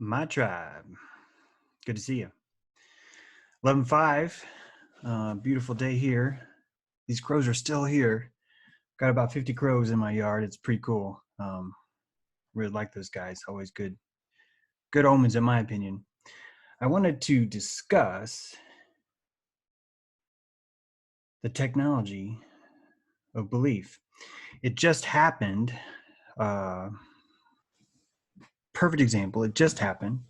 My tribe. Good to see you. 11:05. Beautiful day here. These crows are still here. Got about 50 crows in my yard. It's pretty cool. Really like those guys. Always good omens, in my opinion. I wanted to discuss the technology of belief. It just happened. Perfect example. It just happened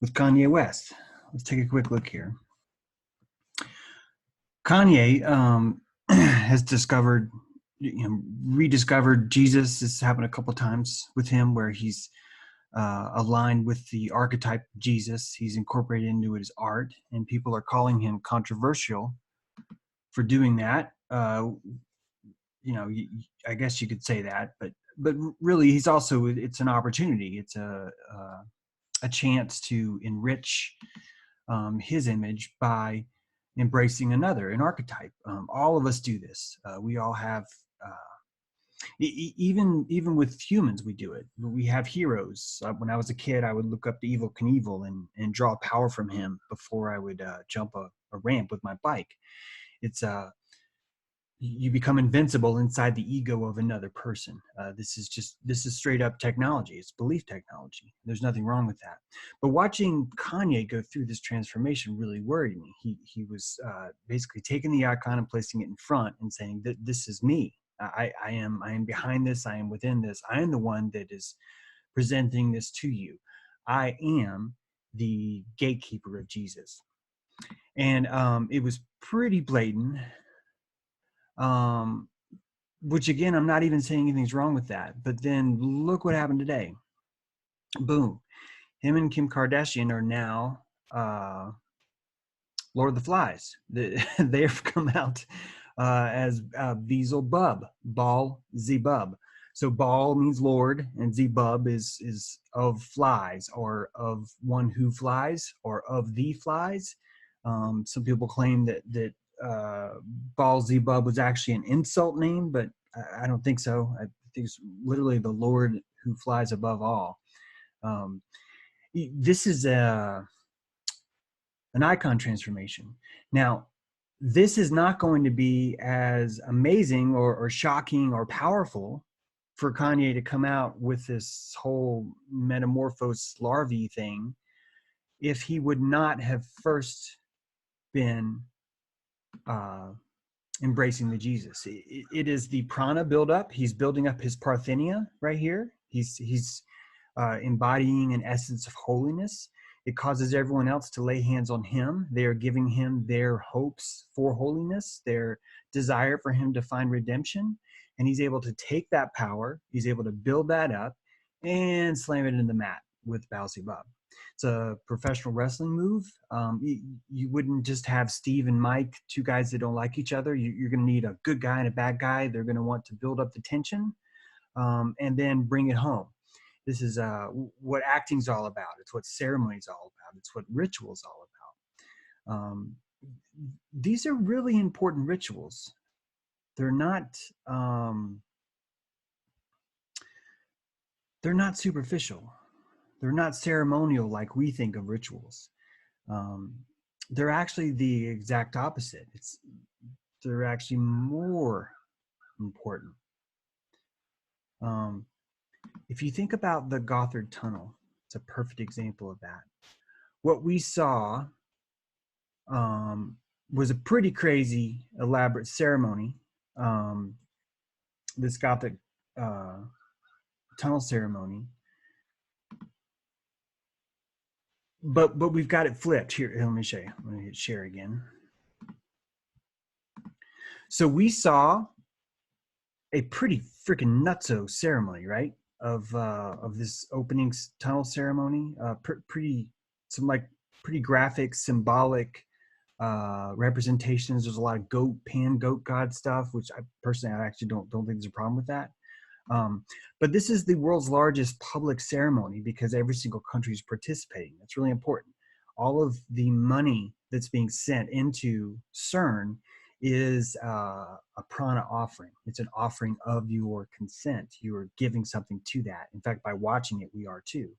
with Kanye West. Let's take a quick look here. Kanye has rediscovered Jesus. This happened a couple times with him, where he's aligned with the archetype of Jesus. He's incorporated into his art, and people are calling him controversial for doing that. I guess you could say that, but really, it's an opportunity. It's a chance to enrich his image by embracing an archetype. All of us do this. We all have, even with humans, we do it. We have heroes. When I was a kid, I would look up to Evel Knievel and draw power from him before I would jump a ramp with my bike. It's you become invincible inside the ego of another person. This is straight up technology. It's belief technology. There's nothing wrong with that. But watching Kanye go through this transformation really worried me. He was basically taking the icon and placing it in front and saying that this is me. I am behind this. I am within this. I am the one that is presenting this to you. I am the gatekeeper of Jesus. And it was pretty blatant. Which again, I'm not even saying anything's wrong with that. But then look what happened today. Boom. Him and Kim Kardashian are now Lord of the Flies. They have come out as Beelzebub, Baal Zebub. So Baal means Lord, and Zebub is of flies, or of one who flies, or of the flies. Some people claim that Baal Zebub was actually an insult name, but I don't think so. I think it's literally the Lord who flies above all. This is an icon transformation. Now, this is not going to be as amazing or shocking or powerful for Kanye to come out with this whole metamorphose larvae thing if he would not have first been embracing the Jesus. It is the prana buildup. He's building up his parthenia right here. He's embodying an essence of holiness. It causes everyone else to lay hands on him. They are giving him their hopes for holiness, their desire for him to find redemption. And he's able to take that power, he's able to build that up and slam it into the mat with Beelzebub. It's a professional wrestling move. You wouldn't just have Steve and Mike, two guys that don't like each other. You're going to need a good guy and a bad guy. They're going to want to build up the tension and then bring it home. This is what acting's all about. It's what ceremony's all about. It's what ritual's all about. These are really important rituals. They're not superficial. They're not ceremonial like we think of rituals. They're actually the exact opposite. They're actually more important. If you think about the Gothard tunnel, it's a perfect example of that. What we saw was a pretty crazy, elaborate ceremony. This Gothic tunnel ceremony. But we've got it flipped here. Let me show you. Let me hit share again. So we saw a pretty freaking nutso ceremony, right? Of this opening tunnel ceremony. Pretty graphic, symbolic representations. There's a lot of goat god stuff, which I actually don't think there's a problem with that. But this is the world's largest public ceremony because every single country is participating. That's really important. All of the money that's being sent into CERN is a prana offering. It's an offering of your consent. You are giving something to that. In fact, by watching it, we are too.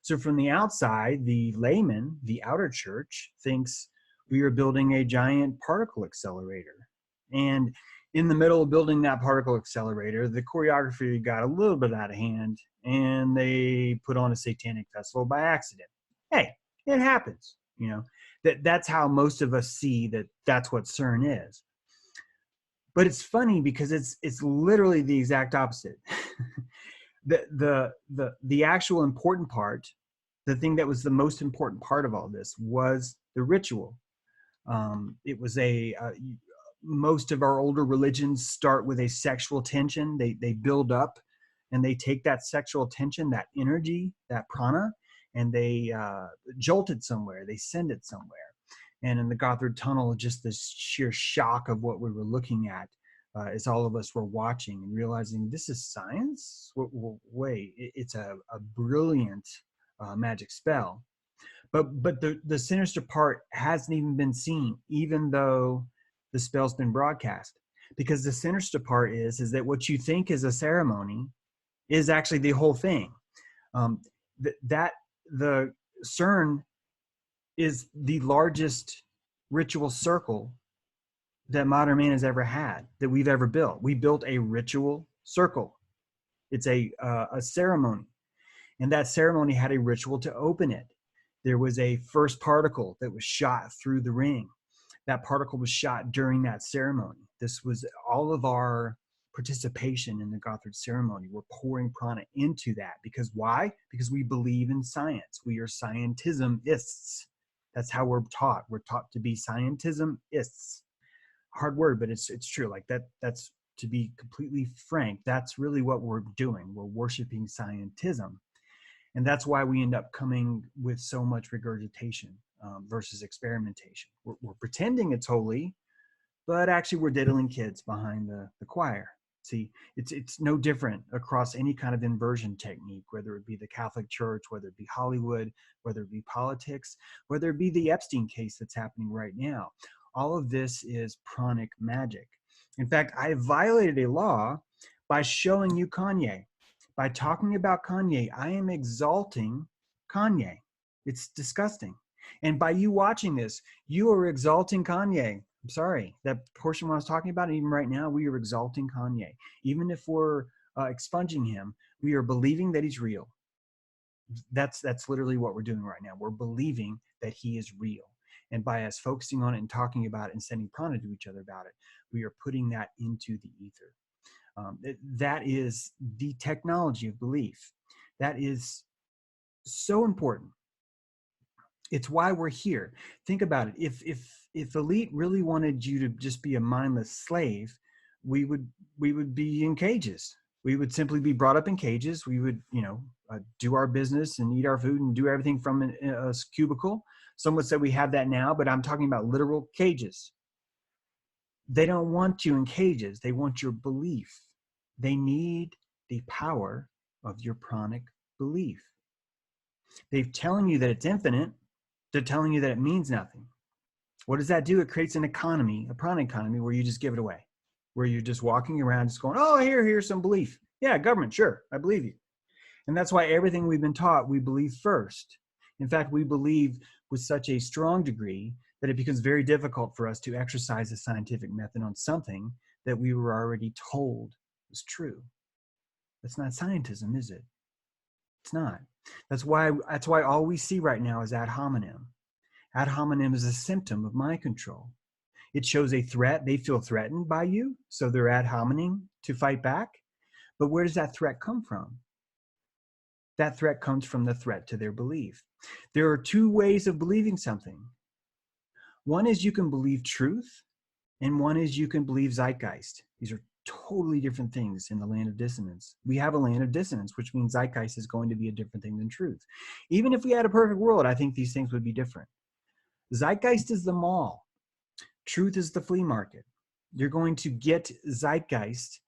So from the outside, the layman, the outer church, thinks we are building a giant particle accelerator. And in the middle of building that particle accelerator, the choreography got a little bit out of hand, and they put on a satanic festival by accident. Hey, it happens, you know. That's how most of us see that that's what CERN is. But it's funny because it's literally the exact opposite. The actual important part, the thing that was the most important part of all this, was the ritual. It was most of our older religions start with a sexual tension. They build up, and they take that sexual tension, that energy, that prana, and they jolt it somewhere. They send it somewhere. And in the Gothard tunnel, just the sheer shock of what we were looking at, as all of us were watching and realizing this is science. Wait, it's a brilliant magic spell. But the sinister part hasn't even been seen, even though the spell's been broadcast. Because the sinister part is that what you think is a ceremony is actually the whole thing. The CERN is the largest ritual circle that modern man has ever had, that we've ever built. We built a ritual circle. It's a ceremony. And that ceremony had a ritual to open it. There was a first particle that was shot through the ring. That particle was shot during that ceremony. This was all of our participation in the Gothard ceremony. We're pouring prana into that. Because why? Because we believe in science. We are scientismists. That's how we're taught. We're taught to be scientismists. Hard word, but it's true. Like that's, to be completely frank, that's really what we're doing. We're worshiping scientism. And that's why we end up coming with so much regurgitation versus experimentation. We're pretending it's holy, but actually we're diddling kids behind the choir. See, it's no different across any kind of inversion technique, whether it be the Catholic Church, whether it be Hollywood, whether it be politics, whether it be the Epstein case that's happening right now. All of this is pranic magic. In fact, I violated a law by showing you Kanye. By talking about Kanye, I am exalting Kanye. It's disgusting. And by you watching this, you are exalting Kanye. I'm sorry, that portion when I was talking about, even right now, we are exalting Kanye. Even if we're expunging him, we are believing that he's real. That's literally what we're doing right now. We're believing that he is real. And by us focusing on it and talking about it and sending prana to each other about it, we are putting that into the ether. That is the technology of belief. That is so important. It's why we're here. Think about it. If elite really wanted you to just be a mindless slave, we would be in cages. We would simply be brought up in cages. We would, do our business and eat our food and do everything from a cubicle. Some would say we have that now, but I'm talking about literal cages. They don't want you in cages. They want your belief. They need the power of your pranic belief. They're telling you that it's infinite. They're telling you that it means nothing. What does that do? It creates an economy, a prana economy, where you just give it away, where you're just walking around just going, oh, here's some belief. Yeah, government, sure, I believe you. And that's why everything we've been taught, we believe first. In fact, we believe with such a strong degree that it becomes very difficult for us to exercise a scientific method on something that we were already told was true. That's not scientism, is it? It's not. That's why all we see right now is ad hominem. Ad hominem is a symptom of mind control. It shows a threat. They feel threatened by you, so they're ad hominem to fight back. But where does that threat come from? That threat comes from the threat to their belief. There are two ways of believing something. One is you can believe truth, and one is you can believe zeitgeist. These are totally different things in the land of dissonance. We have a land of dissonance, which means zeitgeist is going to be a different thing than truth. Even if we had a perfect world, I think these things would be different. Zeitgeist is the mall. Truth is the flea market. You're going to get zeitgeist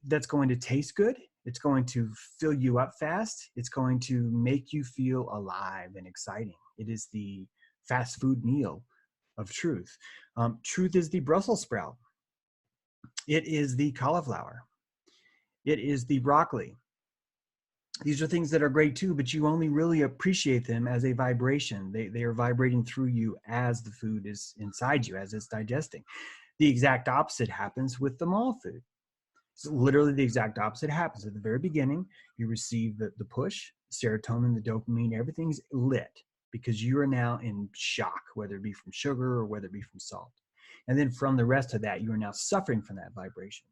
that's going to taste good. It's going to fill you up fast. It's going to make you feel alive and exciting. It is the fast food meal of truth. Truth is the Brussels sprout. It is the cauliflower. It is the broccoli. These are things that are great too, but you only really appreciate them as a vibration. They are vibrating through you as the food is inside you, as it's digesting. The exact opposite happens with the mall food. So literally the exact opposite happens. At the very beginning, you receive the push, serotonin, the dopamine, everything's lit because you are now in shock, whether it be from sugar or whether it be from salt. And then from the rest of that, you are now suffering from that vibration.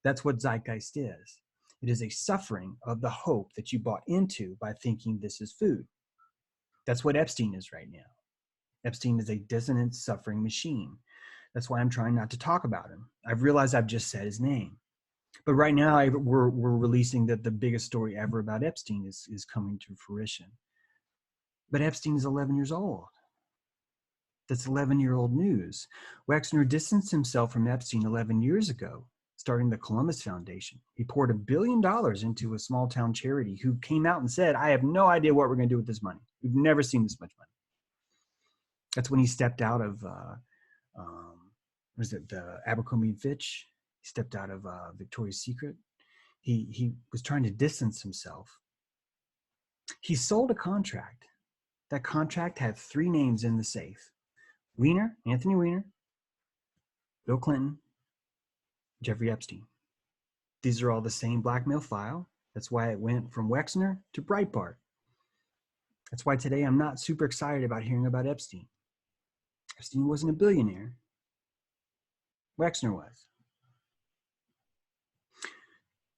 That's what Zeitgeist is. It is a suffering of the hope that you bought into by thinking this is food. That's what Epstein is right now. Epstein is a dissonant suffering machine. That's why I'm trying not to talk about him. I've realized I've just said his name. But right now, we're releasing that the biggest story ever about Epstein is coming to fruition. But Epstein is 11 years old. That's 11-year-old news. Wexner distanced himself from Epstein 11 years ago, starting the Columbus Foundation. He poured $1 billion into a small town charity who came out and said, I have no idea what we're going to do with this money. We've never seen this much money. That's when he stepped out of, the Abercrombie & Fitch. He stepped out of Victoria's Secret. He was trying to distance himself. He sold a contract. That contract had 3 names in the safe. Weiner, Anthony Weiner, Bill Clinton, Jeffrey Epstein. These are all the same blackmail file. That's why it went from Wexner to Breitbart. That's why today I'm not super excited about hearing about Epstein. Epstein wasn't a billionaire. Wexner was.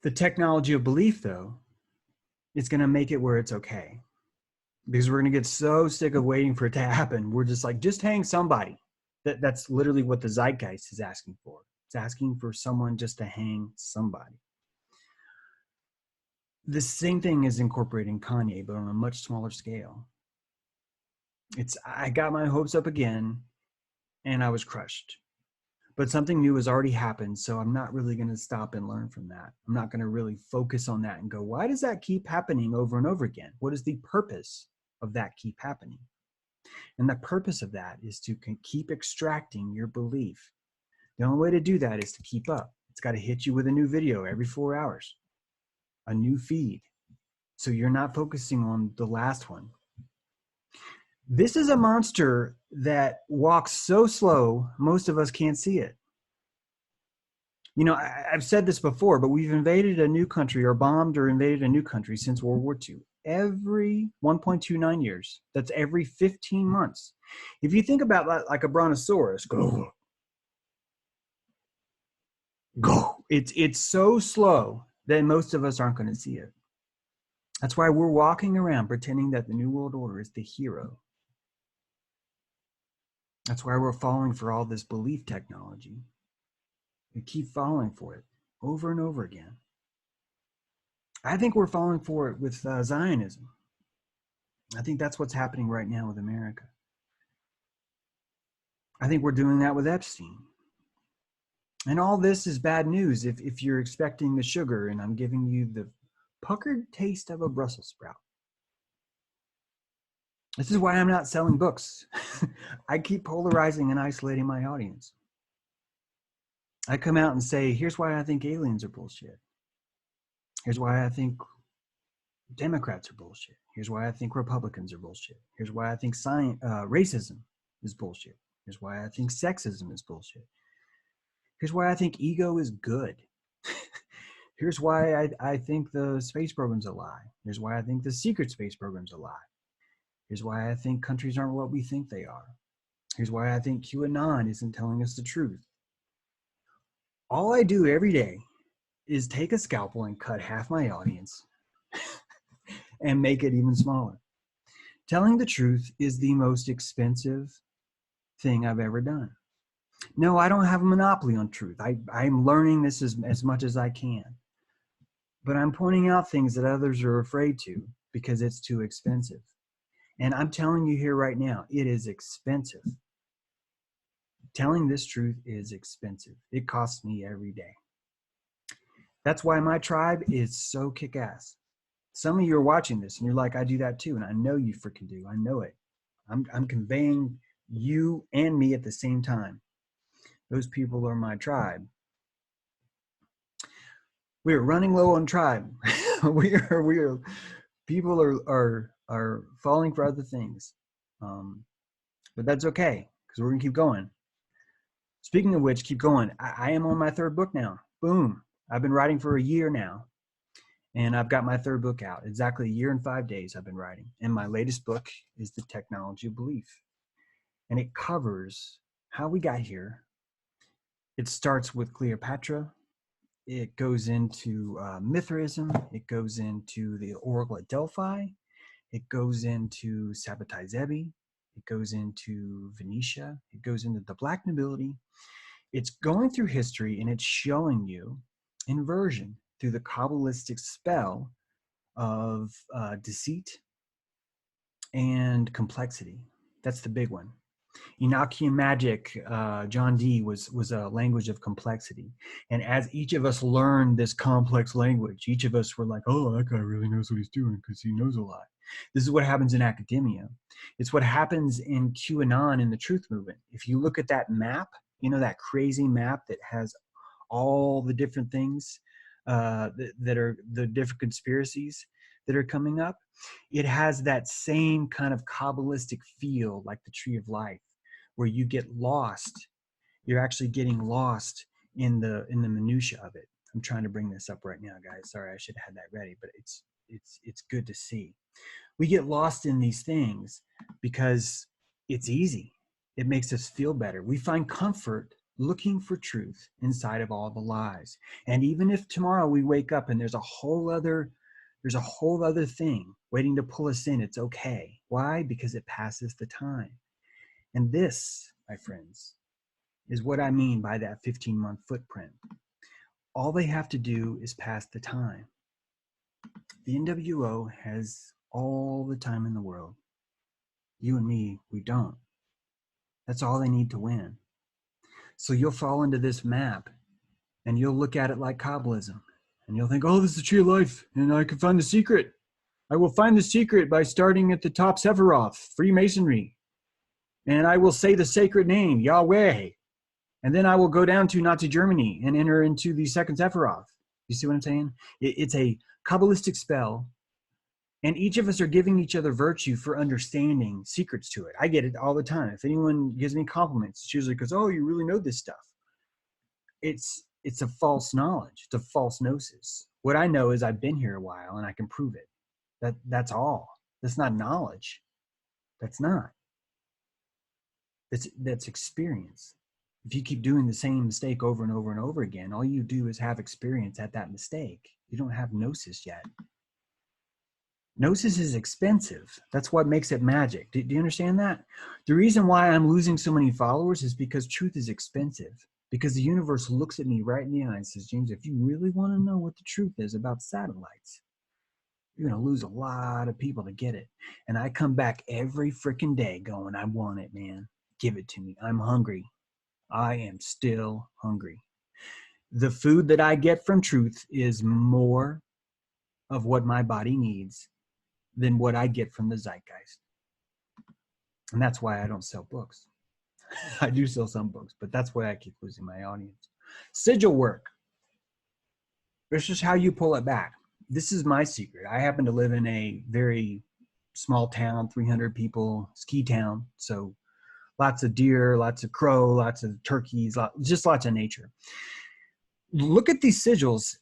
The technology of belief, though, is going to make it where it's okay. Because we're going to get so sick of waiting for it to happen. We're just like, just hang somebody. That's literally what the Zeitgeist is asking for. It's asking for someone just to hang somebody. The same thing is incorporating Kanye, but on a much smaller scale. I got my hopes up again, and I was crushed. But something new has already happened, so I'm not really going to stop and learn from that. I'm not going to really focus on that and go, why does that keep happening over and over again? What is the purpose of that keep happening? And the purpose of that is to keep extracting your belief. The only way to do that is to keep up. It's got to hit you with a new video every 4 hours, a new feed. So you're not focusing on the last one. This is a monster that walks so slow, most of us can't see it. You know, I've said this before, but we've invaded a new country or bombed or invaded a new country since World War II. Every 1.29 years. That's every 15 months. If you think about that like a brontosaurus, go. It's so slow that most of us aren't going to see it. That's why we're walking around pretending that the New World Order is the hero. That's why we're falling for all this belief technology. We keep falling for it over and over again. I think we're falling for it with Zionism. I think that's what's happening right now with America. I think we're doing that with Epstein. And all this is bad news if you're expecting the sugar, and I'm giving you the puckered taste of a Brussels sprout. This is why I'm not selling books. I keep polarizing and isolating my audience. I come out and say, here's why I think aliens are bullshit. Here's why I think Democrats are bullshit. Here's why I think Republicans are bullshit. Here's why I think racism is bullshit. Here's why I think sexism is bullshit. Here's why I think ego is good. Here's why I think the space program's a lie. Here's why I think the secret space program's a lie. Here's why I think countries aren't what we think they are. Here's why I think QAnon isn't telling us the truth. All I do every day is take a scalpel and cut half my audience and make it even smaller. Telling the truth is the most expensive thing I've ever done. No, I don't have a monopoly on truth. I'm learning this as much as I can. But I'm pointing out things that others are afraid to because it's too expensive. And I'm telling you here right now, it is expensive. Telling this truth is expensive. It costs me every day. That's why my tribe is so kick-ass. Some of you are watching this and you're like, I do that too. And I know you freaking do. I know it. I'm conveying you and me at the same time. Those people are my tribe. We are running low on tribe. we are people are falling for other things. But that's okay, because we're gonna keep going. Speaking of which, keep going. I am on my third book now. Boom. I've been writing for a year now, and I've got my third book out. Exactly a year and 5 days I've been writing. And my latest book is The Technology of Belief. And it covers how we got here. It starts with Cleopatra. It goes into Mithraism. It goes into the Oracle at Delphi. It goes into Sabbatai Zebi. It goes into Venetia. It goes into the Black nobility. It's going through history, and it's showing you inversion through the Kabbalistic spell of deceit and complexity. That's the big one. Enochian magic, John Dee, was a language of complexity. And as each of us learned this complex language, each of us were like, oh, that guy really knows what he's doing because he knows a lot. This is what happens in academia. It's what happens in QAnon in the truth movement. If you look at that map, you know, that crazy map that has all the different things that are the different conspiracies that are coming up, it has that same kind of Kabbalistic feel like the tree of life, where you get lost. You're actually getting lost in the minutia of it. I'm trying to bring this up right now, guys. Sorry, I should have had that ready, but it's good to see. We get lost in these things because it's easy. It makes us feel better. We find comfort looking for truth inside of all the lies. And even if tomorrow we wake up and there's a whole other thing waiting to pull us in, it's okay. Why? Because it passes the time. And this, my friends, is what I mean by that 15-month footprint. All they have to do is pass the time. The NWO has all the time in the world. You and me, we don't. That's all they need to win. So you'll fall into this map and you'll look at it like Kabbalism. And you'll think, oh, this is the tree of life, and I can find the secret. I will find the secret by starting at the top Sephiroth, Freemasonry. And I will say the sacred name, Yahweh. And then I will go down to Nazi Germany and enter into the second Sephiroth. You see what I'm saying? It's a Kabbalistic spell. And each of us are giving each other virtue for understanding secrets to it. I get it all the time. If anyone gives me compliments, it's usually because, oh, you really know this stuff. It's a false knowledge. It's a false gnosis. What I know is I've been here a while and I can prove it. That's all. That's not knowledge. That's not. That's experience. If you keep doing the same mistake over and over and over again, all you do is have experience at that mistake. You don't have gnosis yet. Gnosis is expensive. That's what makes it magic. Do you understand that? The reason why I'm losing so many followers is because truth is expensive. Because the universe looks at me right in the eye and says, James, if you really want to know what the truth is about satellites, you're going to lose a lot of people to get it. And I come back every freaking day going, I want it, man. Give it to me. I'm hungry. I am still hungry. The food that I get from truth is more of what my body needs than what I get from the Zeitgeist. And that's why I don't sell books. I do sell some books, but that's why I keep losing my audience. Sigil work. This is how you pull it back. This is my secret. I happen to live in a very small town, 300 people, ski town. So lots of deer, lots of crow, lots of turkeys, just lots of nature. Look at these sigils.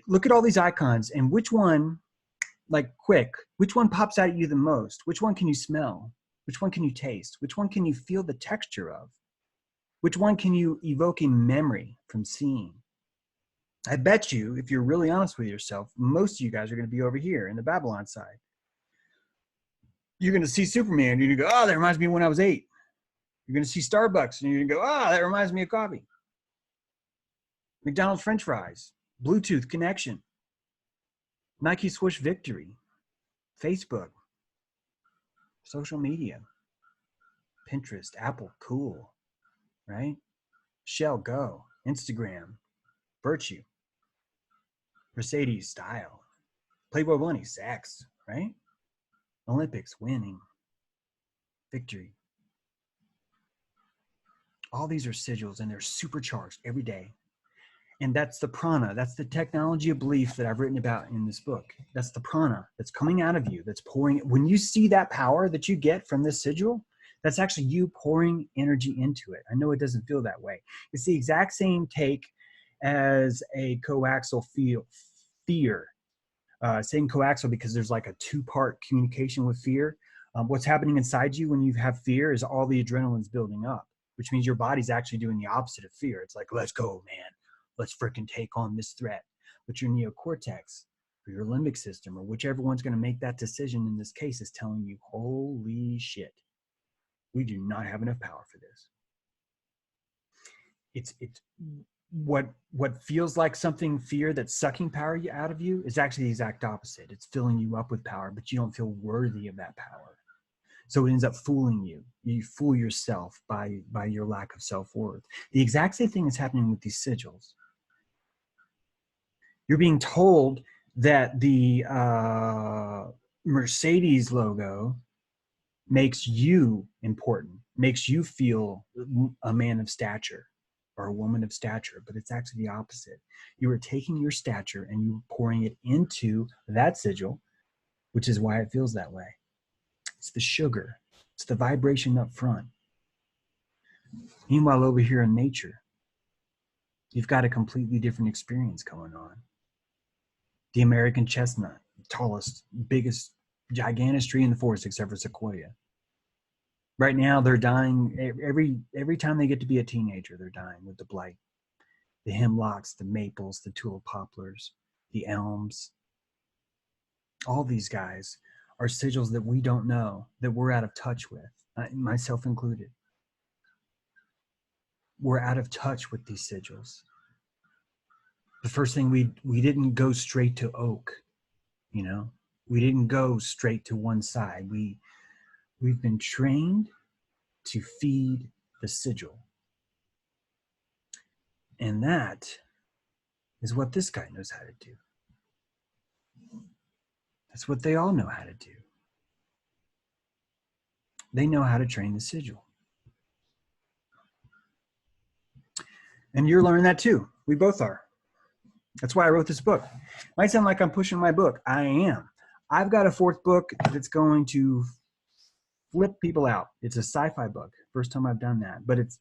Look at all these icons, and which one, like quick, which one pops out at you the most? Which one can you smell? Which one can you taste? Which one can you feel the texture of? Which one can you evoke a memory from seeing? I bet you, if you're really honest with yourself, most of you guys are going to be over here in the Babylon side. You're going to see Superman, and you're going to go, oh, that reminds me of when I was 8. You're going to see Starbucks, and you're going to go, oh, that reminds me of coffee. McDonald's French fries, Bluetooth connection, Nike swoosh victory, Facebook, social media, Pinterest, Apple, cool, right? Shell, go, Instagram, virtue, Mercedes, style, Playboy Bunny, sex, right? Olympics, winning, victory. All these are sigils, and they're supercharged every day. And that's the prana. That's the technology of belief that I've written about in this book. That's the prana that's coming out of you, that's pouring. When you see that power that you get from this sigil, that's actually you pouring energy into it. I know it doesn't feel that way. It's the exact same take as a coaxial fear. Saying coaxial because there's like a two-part communication with fear. What's happening inside you when you have fear is all the adrenaline's building up, which means your body's actually doing the opposite of fear. It's like, let's go, man. Let's freaking take on this threat. But your neocortex or your limbic system or whichever one's going to make that decision in this case is telling you, holy shit, we do not have enough power for this. It's what feels like something fear that's sucking power out of you is actually the exact opposite. It's filling you up with power, but you don't feel worthy of that power. So it ends up fooling you. You fool yourself by your lack of self-worth. The exact same thing is happening with these sigils. You're being told that the Mercedes logo makes you important, makes you feel a man of stature or a woman of stature, but it's actually the opposite. You are taking your stature and you're pouring it into that sigil, which is why it feels that way. It's the sugar. It's the vibration up front. Meanwhile, over here in nature, you've got a completely different experience going on. The American chestnut, tallest, biggest, gigantic tree in the forest except for sequoia. Right now, they're dying. Every time they get to be a teenager, they're dying with the blight. The hemlocks, the maples, the tulip poplars, the elms. All these guys are sigils that we don't know, that we're out of touch with, myself included. We're out of touch with these sigils. The first thing, we didn't go straight to oak, you know? We didn't go straight to one side. We've been trained to feed the sigil. And that is what this guy knows how to do. That's what they all know how to do. They know how to train the sigil. And you're learning that too. We both are. That's why I wrote this book. Might sound like I'm pushing my book. I am. I've got a fourth book that's going to flip people out. It's a sci-fi book. First time I've done that. But it's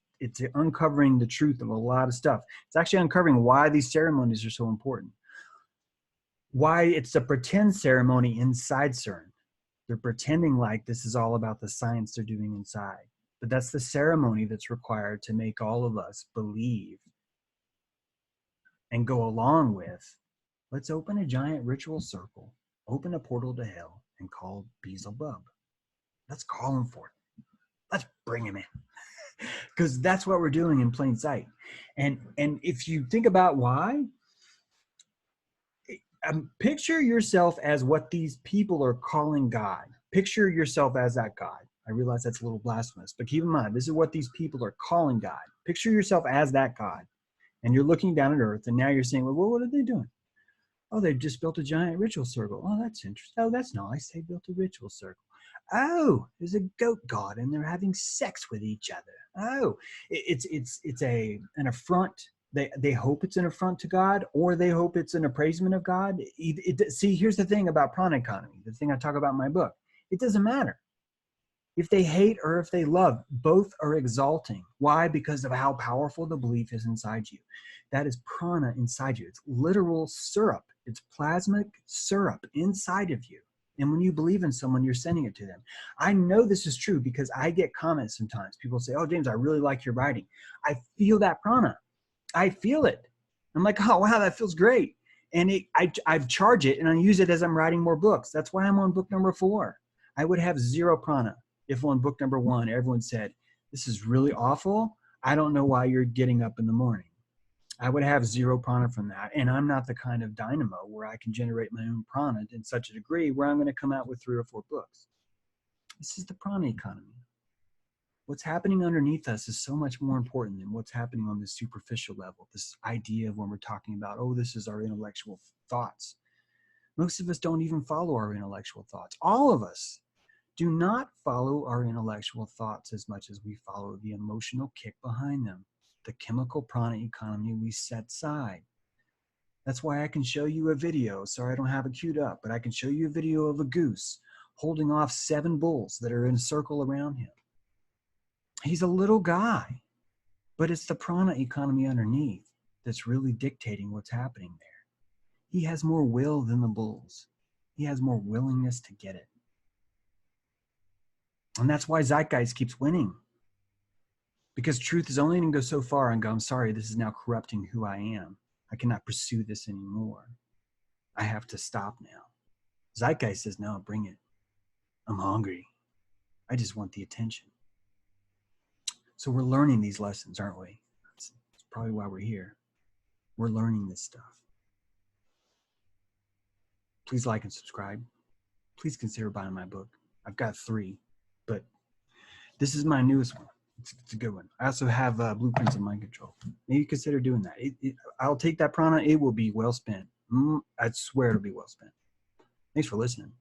uncovering the truth of a lot of stuff. It's actually uncovering why these ceremonies are so important. Why it's a pretend ceremony inside CERN. They're pretending like this is all about the science they're doing inside. But that's the ceremony that's required to make all of us believe and go along with, let's open a giant ritual circle, open a portal to hell, and call Beelzebub. Let's call him for it. Let's bring him in. Because that's what we're doing in plain sight. And if you think about why, picture yourself as what these people are calling God. Picture yourself as that God. I realize that's a little blasphemous, but keep in mind, this is what these people are calling God. Picture yourself as that God. And you're looking down at earth, and now you're saying, well, what are they doing? Oh, they've just built a giant ritual circle. Oh, that's interesting. Oh, that's nice. They built a ritual circle. Oh, there's a goat god, and they're having sex with each other. Oh, it's an affront. They hope it's an affront to God, or they hope it's an appraisement of God. See, here's the thing about prana economy, the thing I talk about in my book. It doesn't matter. If they hate or if they love, both are exalting. Why? Because of how powerful the belief is inside you. That is prana inside you. It's literal syrup. It's plasmic syrup inside of you. And when you believe in someone, you're sending it to them. I know this is true because I get comments sometimes. People say, oh, James, I really like your writing. I feel that prana. I feel it. I'm like, oh, wow, that feels great. And I charge it and I use it as I'm writing more books. That's why I'm on book number 4. I would have zero prana if on book number 1, everyone said, this is really awful. I don't know why you're getting up in the morning. I would have zero prana from that. And I'm not the kind of dynamo where I can generate my own prana in such a degree where I'm going to come out with 3 or 4 books. This is the prana economy. What's happening underneath us is so much more important than what's happening on this superficial level, this idea of when we're talking about, oh, this is our intellectual thoughts. Most of us don't even follow our intellectual thoughts. All of us do not follow our intellectual thoughts as much as we follow the emotional kick behind them, the chemical prana economy we set aside. That's why I can show you a video. Sorry, I don't have it queued up, but I can show you a video of a goose holding off 7 bulls that are in a circle around him. He's a little guy, but it's the prana economy underneath that's really dictating what's happening there. He has more will than the bulls. He has more willingness to get it. And that's why Zeitgeist keeps winning. Because truth is only going to go so far and go, I'm sorry, this is now corrupting who I am. I cannot pursue this anymore. I have to stop now. Zeitgeist says, no, bring it. I'm hungry. I just want the attention. So we're learning these lessons, aren't we? That's probably why we're here. We're learning this stuff. Please like and subscribe. Please consider buying my book. I've got 3, but this is my newest one. It's a good one. I also have Blueprints of Mind Control. Maybe consider doing that. I'll take that prana. It will be well spent. I swear it'll be well spent. Thanks for listening.